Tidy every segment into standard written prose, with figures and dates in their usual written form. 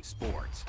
Sports.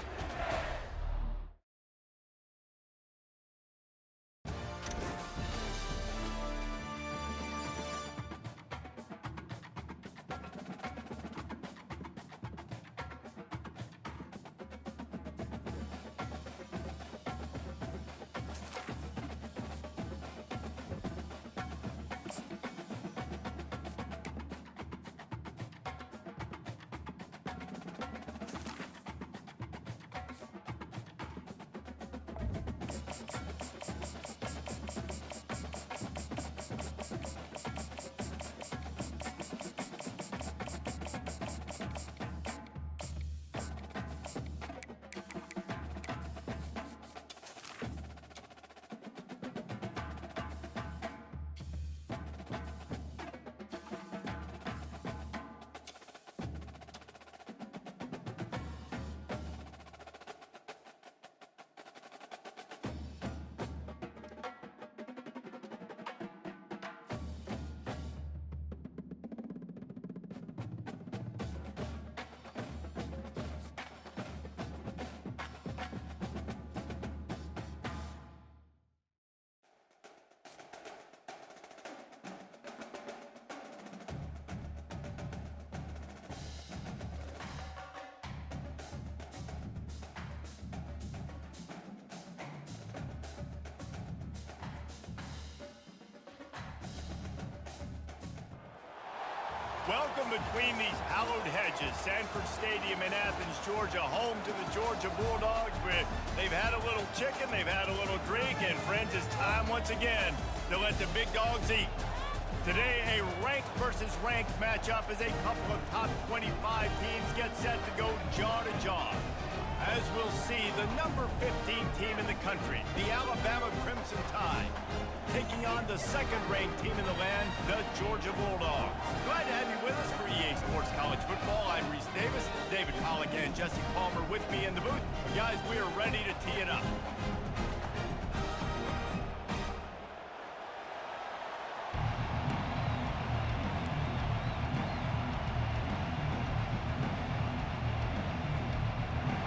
Welcome between these hallowed hedges. Sanford Stadium in Athens, Georgia, home to the Georgia Bulldogs, where they've had a little chicken, they've had a little drink, and friends, it's time once again to let the big dogs eat. Today, a ranked versus ranked matchup as a couple of top 25 teams get set to go jaw to jaw. As we'll see, the number 15 team in the country, the Alabama Crimson Tide, taking on the second-ranked team in the land, the Georgia Bulldogs. Glad to have you with us for EA Sports College Football. I'm Reese Davis, David Pollack and Jesse Palmer with me in the booth. Guys, we are ready to tee it up.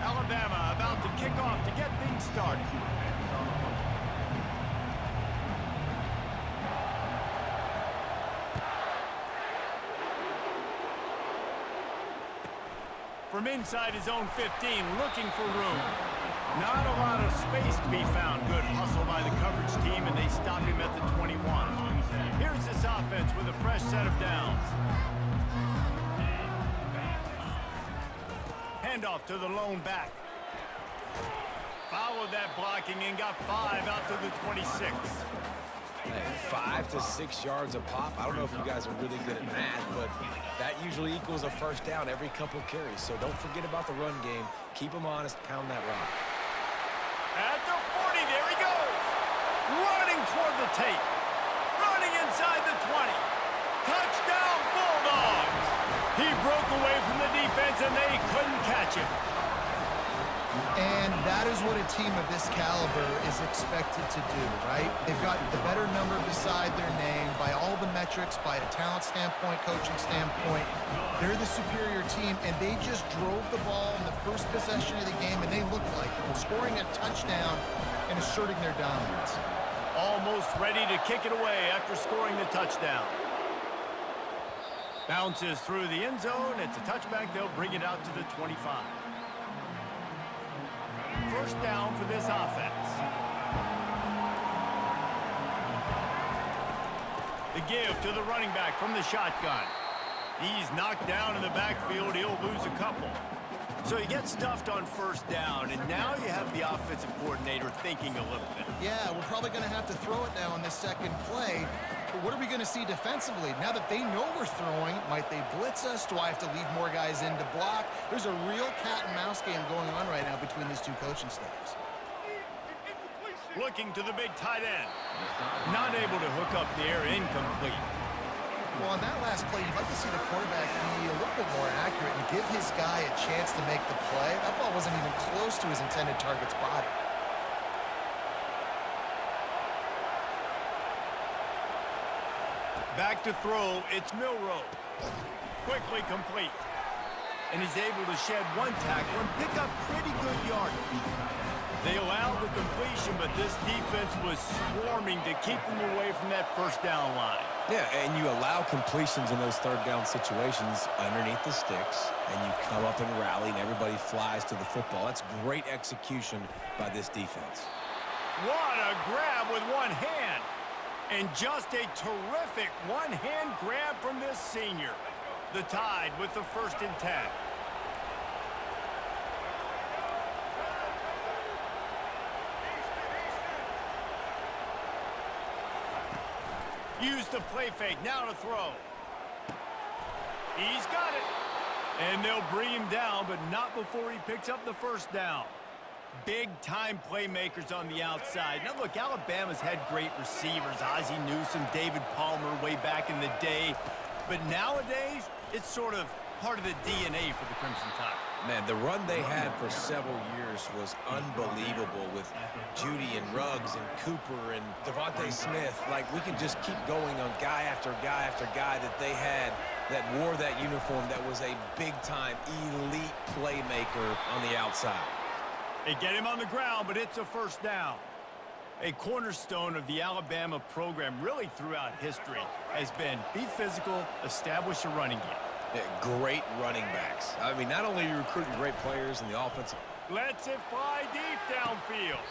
Alabama about to kick off to get things started. From inside his own 15, looking for room. Not a lot of space to be found. Good hustle by the coverage team, and they stop him at the 21. Here's this offense with a fresh set of downs. Handoff to the lone back. Followed that blocking and got 5 out to the 26. Hey, 5 to 6 yards a pop. I don't know if you guys are really good at math, but that usually equals a first down every couple carries. So don't forget about the run game. Keep them honest. Pound that rock. At the 40, there he goes. Running toward the tape. Running inside the 20. Touchdown, Bulldogs. He broke away from the defense, and they couldn't catch him. And that is what a team of this caliber is expected to do, right? They've got the better number beside their name by all the metrics, by a talent standpoint, coaching standpoint. They're the superior team, and they just drove the ball in the first possession of the game, and they looked like it, scoring a touchdown and asserting their dominance. Almost ready to kick it away after scoring the touchdown. Bounces through the end zone. It's a touchback. They'll bring it out to the 25. First down for this offense. The give to the running back from the shotgun. He's knocked down in the backfield. He'll lose a couple. So he gets stuffed on first down, and now you have the offensive coordinator thinking a little bit. Yeah, we're probably going to have to throw it now on this second play. But what are we going to see defensively? Now that they know we're throwing, might they blitz us? Do I have to lead more guys in to block? There's a real cat and mouse game going on right now between these two coaching staffs. Looking to the big tight end. Not able to hook up there, incomplete. Well, on that last play, you'd like to see the quarterback be a little bit more accurate and give his guy a chance to make the play. That ball wasn't even close to his intended target's body. Back to throw, it's Milroe. Quickly complete. and he's able to shed one tackle and pick up pretty good yardage. They allowed the completion, but this defense was swarming to keep them away from that first down line. Yeah, and you allow completions in those third down situations underneath the sticks, and you come up and rally, and everybody flies to the football. That's great execution by this defense. What a grab with one hand. And just a terrific one-hand grab from this senior. The Tide with the 1st and 10. Use the play fake, now to throw. He's got it. And they'll bring him down, but not before he picks up the first down. Big-time playmakers on the outside. Now, look, Alabama's had great receivers. Ozzie Newsome, David Palmer way back in the day. But nowadays, it's sort of part of the DNA for the Crimson Tide. Man, the run they had for several years was unbelievable with Judy and Ruggs and Cooper and Devontae Smith. Like, we can just keep going on guy after guy after guy that they had that wore that uniform that was a big-time elite playmaker on the outside. They get him on the ground, but it's a first down. A cornerstone of the Alabama program really throughout history has been be physical, establish a running game. Yeah, great running backs. I mean, not only are you recruiting great players in the offensive. Lets it fly deep downfield.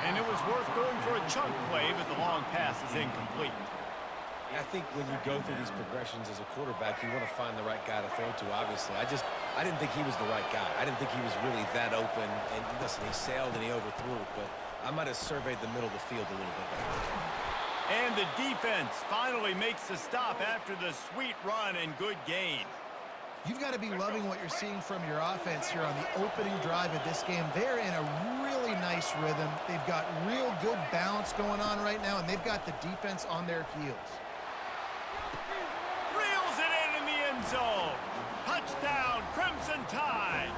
And it was worth going for a chunk play, but the long pass is incomplete. I think when you go through these progressions as a quarterback, you want to find the right guy to throw to, obviously. I didn't think he was the right guy. I didn't think he was really that open. And listen, he sailed and he overthrew it, but I might have surveyed the middle of the field a little bit better. And the defense finally makes the stop after the sweet run and good gain. You've got to be loving what you're seeing from your offense here on the opening drive of this game. They're in a really nice rhythm. They've got real good balance going on right now, and they've got the defense on their heels. Reels it in the end zone. Touchdown, Crimson Tide.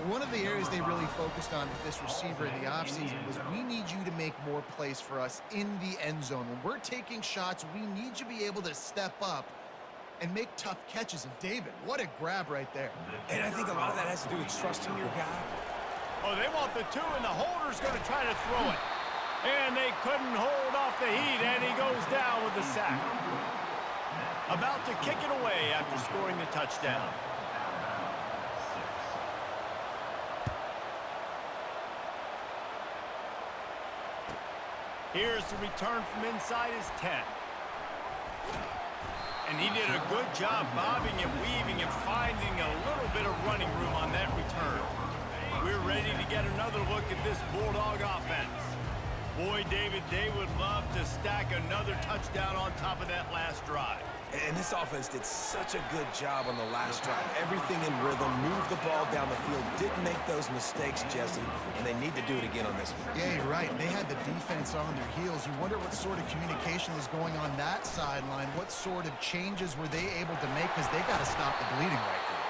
One of the areas they really focused on with this receiver in the offseason was we need you to make more plays for us in the end zone. When we're taking shots, we need you to be able to step up and make tough catches. And David, what a grab right there. And I think a lot of that has to do with trusting your guy. Oh, they want the two, and the holder's going to try to throw it. And they couldn't hold off the heat, and he goes down with the sack. About to kick it away after scoring the touchdown. Here's the return from inside his 10. And he did a good job bobbing and weaving and finding a little bit of running room on that return. We're ready to get another look at this Bulldog offense. Boy, David, they would love to stack another touchdown on top of that last drive. And this offense did such a good job on the last drive. Everything in rhythm, moved the ball down the field, didn't make those mistakes, Jesse, and they need to do it again on this one. Yeah, you're right. They had the defense on their heels. You wonder what sort of communication is going on that sideline. What sort of changes were they able to make, because they got to stop the bleeding right there.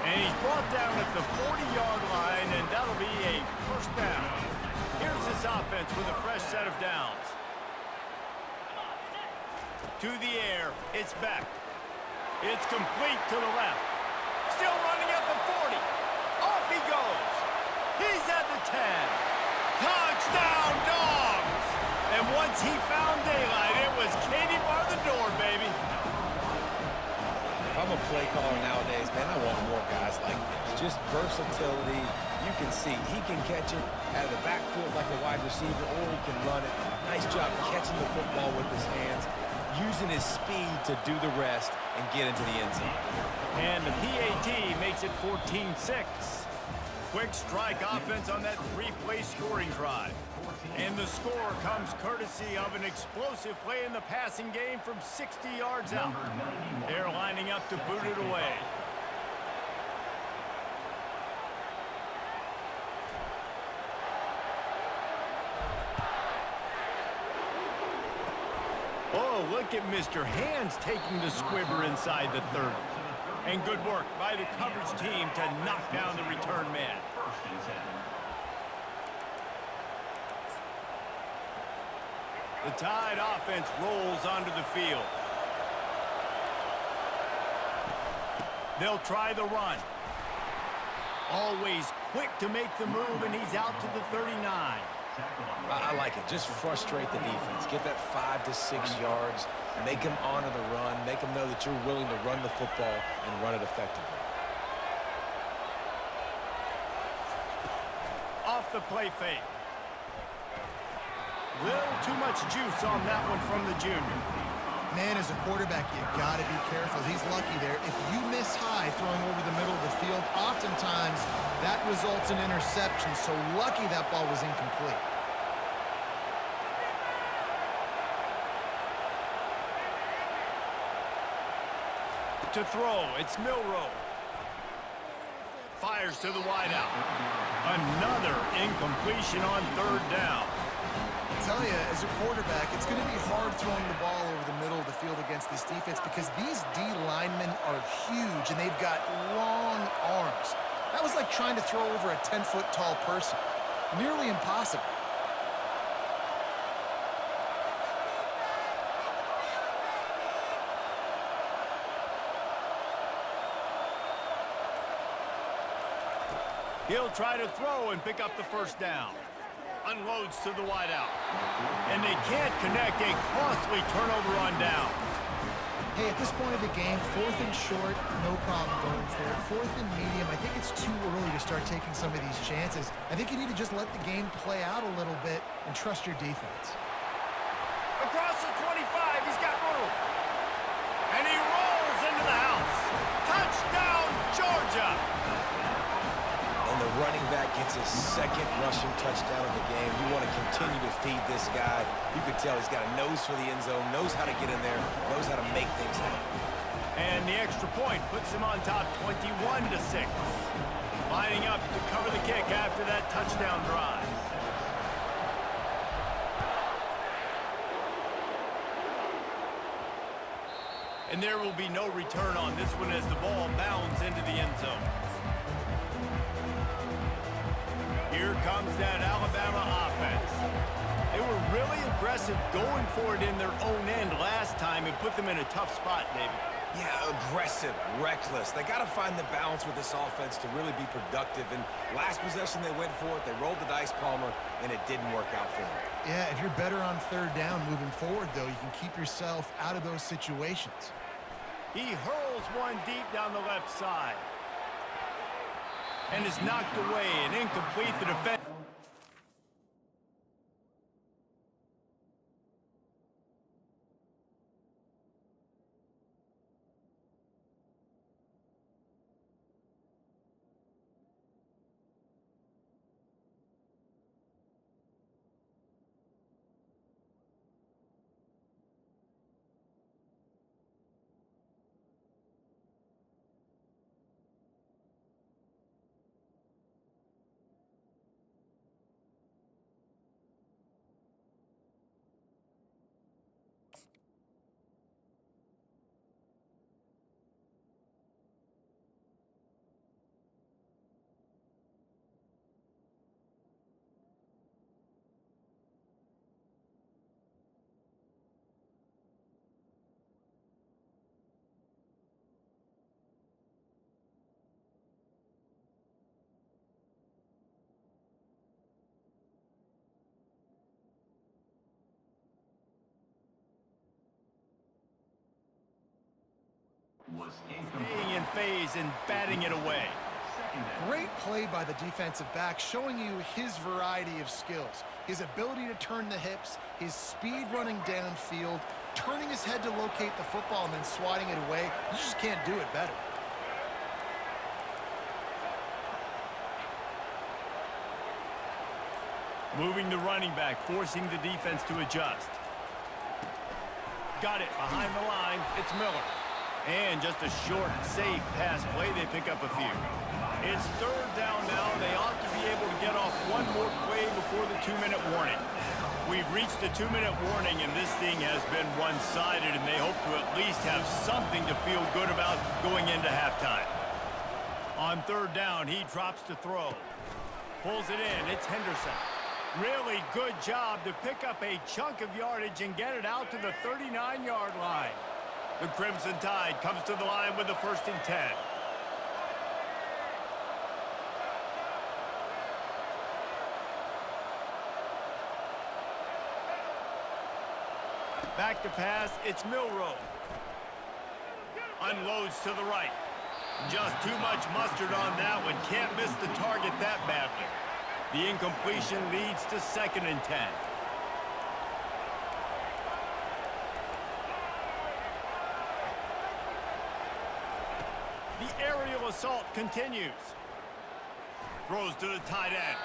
And he's brought down at the 40-yard line, and that'll be a first down. Here's this offense with a fresh set of downs. To the air, it's back. It's complete to the left. Still running at the 40. Off he goes. He's at the 10. Touchdown, Dogs! And once he found daylight, it was Katie bar the door, baby. If I'm a play caller nowadays, man, I want more guys like this. Just versatility. You can see he can catch it out of the backfield like a wide receiver, or he can run it. Nice job catching the football with his hands, using his speed to do the rest and get into the end zone. And the PAT makes it 14-6. Quick strike offense on that three-play scoring drive. And the score comes courtesy of an explosive play in the passing game from 60 yards out. They're lining up to boot it away. Oh, look at Mr. Hands taking the squibber inside the 30. And good work by the coverage team to knock down the return man. The Tide offense rolls onto the field. They'll try the run. Always quick to make the move, and he's out to the 39. I like it. Just frustrate the defense. Get that 5 to 6 yards. Make them honor the run. Make them know that you're willing to run the football and run it effectively. Off the play fake. Little too much juice on that one from the junior. Man, as a quarterback, you got to be careful. He's lucky there. If you miss high throwing over the middle of the field, oftentimes that results in interception. So lucky that ball was incomplete. To throw, it's Milroe. Fires to the wideout. Another incompletion on third down. I tell you, as a quarterback, it's going to be hard throwing the ball over the middle of the field against this defense because these D linemen are huge and they've got long arms. That was like trying to throw over a 10-foot tall person. Nearly impossible. He'll try to throw and pick up the first down. Unloads to the wideout. And they can't connect a costly turnover on downs. Hey, at this point of the game, 4th and short, no problem going for it. 4th and medium, I think it's too early to start taking some of these chances. I think you need to just let the game play out a little bit and trust your defense. Across the 25, he's got room. And he rolls into the house. Touchdown, Georgia! And the running back gets his second rushing touchdown of the game. You want to continue to feed this guy. You can tell he's got a nose for the end zone, knows how to get in there, knows how to make things happen. And the extra point puts him on top 21-6. Lining up to cover the kick after that touchdown drive. And there will be no return on this one as the ball bounds into the end zone. Here comes that Alabama offense. They were really aggressive going for it in their own end last time and put them in a tough spot, David. Yeah, aggressive, reckless. They got to find the balance with this offense to really be productive. And last possession they went for it. They rolled the dice, Palmer, and it didn't work out for them. Yeah, if you're better on third down moving forward, though, you can keep yourself out of those situations. He hurls one deep down the left side. And is knocked away and incomplete. The defense. Being in phase and batting it away. Great play by the defensive back, showing you his variety of skills. His ability to turn the hips, his speed running downfield, turning his head to locate the football and then swatting it away. You just can't do it better. Moving the running back, forcing the defense to adjust. Got it behind the line. It's Miller. And just a short, safe pass play. They pick up a few. It's third down now. They ought to be able to get off one more play before the 2-minute warning. We've reached the 2-minute warning, and this thing has been one-sided, and they hope to at least have something to feel good about going into halftime. On third down, he drops to throw. Pulls it in. It's Henderson. Really good job to pick up a chunk of yardage and get it out to the 39-yard line. The Crimson Tide comes to the line with the 1st and 10. Back to pass, it's Milroe. Unloads to the right. Just too much mustard on that one. Can't miss the target that badly. The incompletion leads to 2nd and 10. The aerial assault continues. Throws to the tight end.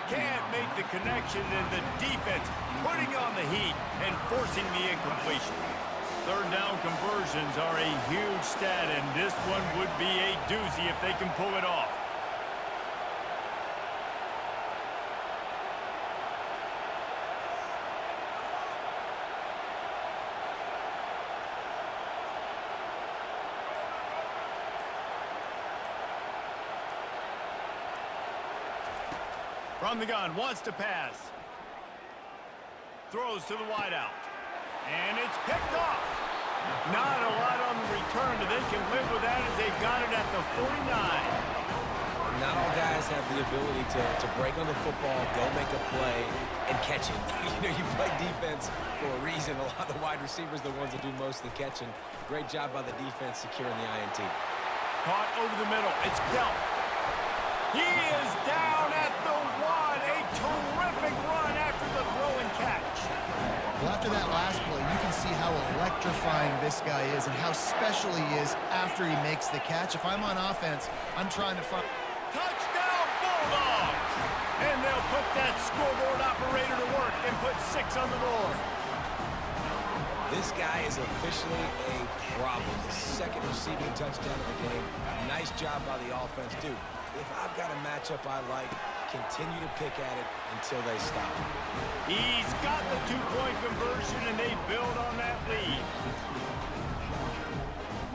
Can't make the connection, and the defense putting on the heat and forcing the incompletion. 3rd down conversions are a huge stat, and this one would be a doozy if they can pull it off. From the gun, wants to pass. Throws to the wideout. And it's picked off. Not a lot on the return, but they can live with that as they've got it at the 49. Not all guys have the ability to break on the football, go make a play, and catch it. You play defense for a reason. A lot of the wide receivers are the ones that do most of the catching. Great job by the defense securing the INT. Caught over the middle. It's Delp. He is down at the 1. A terrific run after the throw and catch. Well, after that last play, you can see how electrifying this guy is and how special he is after he makes the catch. If I'm on offense, I'm trying to find... Touchdown, Bulldogs! And they'll put that scoreboard operator to work and put 6 on the board. This guy is officially a problem. The 2nd receiving touchdown of the game. Nice job by the offense. Dude, if I've got a matchup I like, continue to pick at it until they stop. He's got the 2-point conversion, and they build on that lead.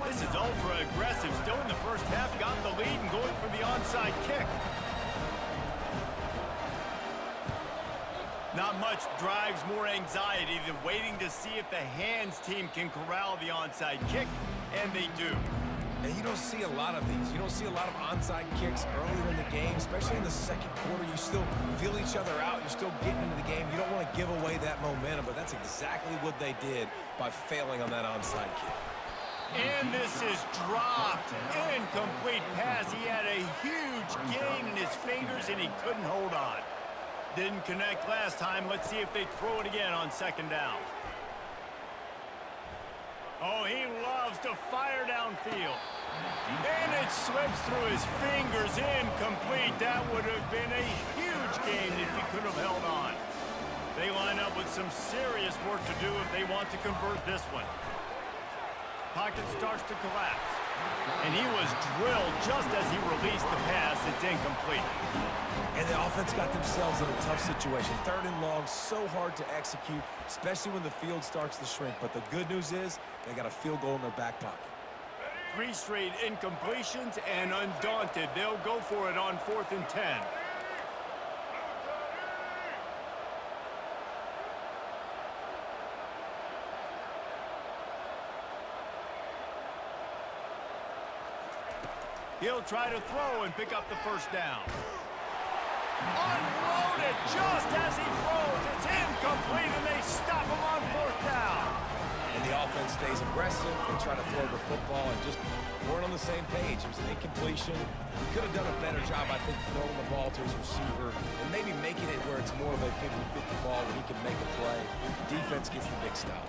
This is ultra aggressive. Still in the first half, got the lead and going for the onside kick. Not much drives more anxiety than waiting to see if the hands team can corral the onside kick, and they do. And you don't see a lot of these. You don't see a lot of onside kicks earlier in the game, especially in the 2nd quarter. You still feel each other out. You're still getting into the game. You don't want to give away that momentum, but that's exactly what they did by failing on that onside kick. And this is dropped. Incomplete pass. He had a huge gain in his fingers, and he couldn't hold on. Didn't connect last time. Let's see if they throw it again on 2nd down. Oh, he loves to fire downfield. And it slips through his fingers. Incomplete. That would have been a huge gain if he could have held on. They line up with some serious work to do if they want to convert this one. Pocket starts to collapse. And he was drilled just as he released the pass. It's incomplete. And the offense got themselves in a tough situation. 3rd and long, so hard to execute, especially when the field starts to shrink. But the good news is they got a field goal in their back pocket. 3 straight incompletions, and undaunted, they'll go for it on 4th and 10. He'll try to throw and pick up the 1st down. Unloaded just as he throws. It's incomplete, and they stop him on 4th down. And the offense stays aggressive. They try to throw the football and just weren't on the same page. It was an incompletion. He could have done a better job, I think, throwing the ball to his receiver and maybe making it where it's more of a 50-50 ball where he can make a play. Defense gets the big stop.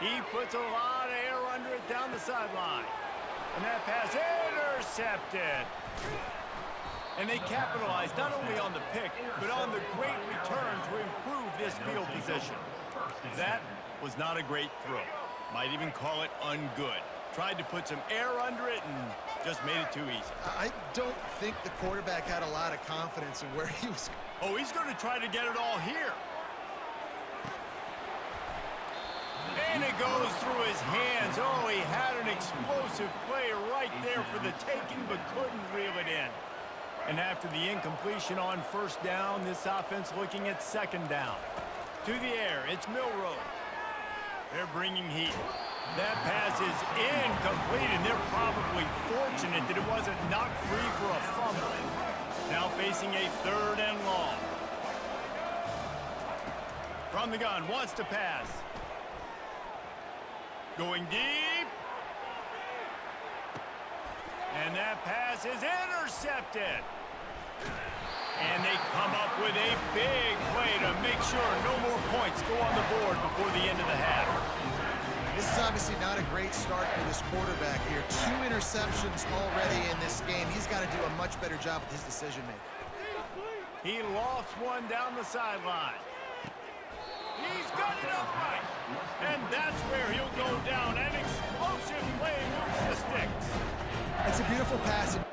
He puts a lot of air under it down the sideline. And that pass intercepted. And they capitalized not only on the pick, but on the great return to improve this field position. That was not a great throw. Might even call it ungood. Tried to put some air under it and just made it too easy. I don't think the quarterback had a lot of confidence in where he was. Oh, he's going to try to get it all here. And it goes through his hands. Oh, he had an explosive play right there for the taking, but couldn't reel it in. And after the incompletion on 1st down, this offense looking at 2nd down. To the air, it's Milroe. They're bringing heat. That pass is incomplete, and they're probably fortunate that it wasn't knocked free for a fumble. Now facing a 3rd and long. From the gun, wants to pass. Going deep. And that pass is intercepted. And they come up with a big play to make sure no more points go on the board before the end of the half. This is obviously not a great start for this quarterback here. 2 interceptions already in this game. He's got to do a much better job with his decision-making. He lofts one down the sideline. He's got it upright. And that's where he'll go down. An explosive play moves the sticks. It's a beautiful pass, and